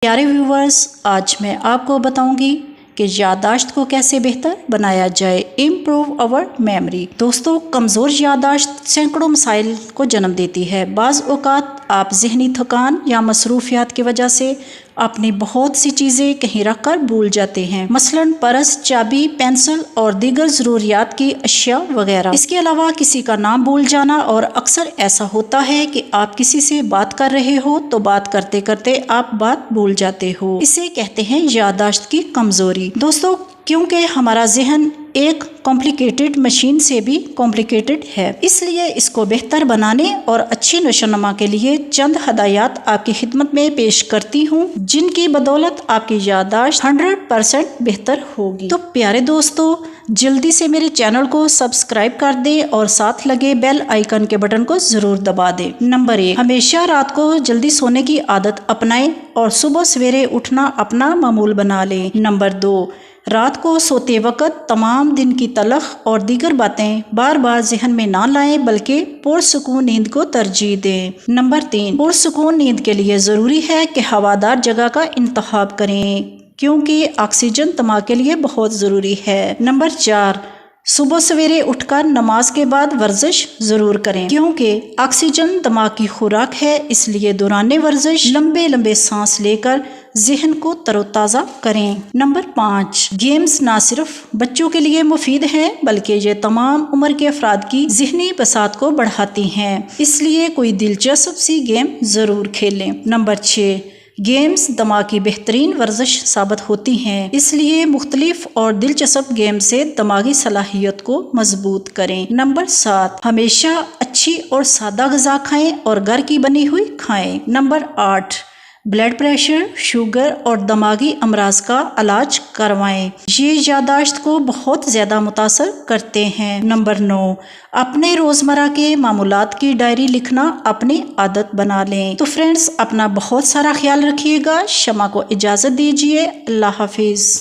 پیارے ویورز، آج میں آپ کو بتاؤں گی کہ یادداشت کو کیسے بہتر بنایا جائے، امپروو آور میموری۔ دوستو، کمزور یادداشت سینکڑوں مسائل کو جنم دیتی ہے۔ بعض اوقات آپ ذہنی تھکان یا مصروفیات کی وجہ سے اپنی بہت سی چیزیں کہیں رکھ کر بھول جاتے ہیں، مثلاً پرس، چابی، پینسل اور دیگر ضروریات کی اشیاء وغیرہ۔ اس کے علاوہ کسی کا نام بھول جانا، اور اکثر ایسا ہوتا ہے کہ آپ کسی سے بات کر رہے ہو تو بات کرتے کرتے آپ بات بھول جاتے ہو۔ اسے کہتے ہیں یادداشت کی کمزوری۔ دوستو، کیونکہ ہمارا ذہن ایک کمپلیکیٹڈ مشین سے بھی کمپلیکیٹڈ ہے، اس لیے اس کو بہتر بنانے اور اچھی نشوونما کے لیے چند ہدایات آپ کی خدمت میں پیش کرتی ہوں، جن کی بدولت آپ کی یادداشت 100% بہتر ہوگی۔ تو پیارے دوستو، جلدی سے میرے چینل کو سبسکرائب کر دیں اور ساتھ لگے بیل آئیکن کے بٹن کو ضرور دبا دیں۔ نمبر 1، ہمیشہ رات کو جلدی سونے کی عادت اپنائیں اور صبح سویرے اٹھنا اپنا معمول بنا لیں۔ نمبر 2، رات کو سوتے وقت تمام دن کی تلخ اور دیگر باتیں بار بار ذہن میں نہ لائیں، بلکہ پرسکون نیند کو ترجیح دیں۔ نمبر 3، پرسکون نیند کے لیے ضروری ہے کہ ہوادار جگہ کا انتخاب کریں، کیونکہ آکسیجن دماغ کے لیے بہت ضروری ہے۔ نمبر 4، صبح سویرے اٹھ کر نماز کے بعد ورزش ضرور کریں، کیونکہ آکسیجن دماغ کی خوراک ہے، اس لیے دوران ورزش لمبے لمبے سانس لے کر ذہن کو تر و تازہ کریں۔ نمبر 5، گیمز نہ صرف بچوں کے لیے مفید ہیں، بلکہ یہ تمام عمر کے افراد کی ذہنی بساط کو بڑھاتی ہیں، اس لیے کوئی دلچسپ سی گیم ضرور کھیلیں۔ نمبر 6، گیمز دماغ کی بہترین ورزش ثابت ہوتی ہیں، اس لیے مختلف اور دلچسپ گیم سے دماغی صلاحیت کو مضبوط کریں۔ نمبر 7، ہمیشہ اچھی اور سادہ غذا کھائیں اور گھر کی بنی ہوئی کھائیں۔ نمبر 8، بلڈ پریشر، شوگر اور دماغی امراض کا علاج کروائیں، یہ یادداشت کو بہت زیادہ متاثر کرتے ہیں۔ نمبر 9، اپنے روزمرہ کے معمولات کی ڈائری لکھنا اپنی عادت بنا لیں۔ تو فرینڈز، اپنا بہت سارا خیال رکھیے گا۔ شمع کو اجازت دیجیے۔ اللہ حافظ۔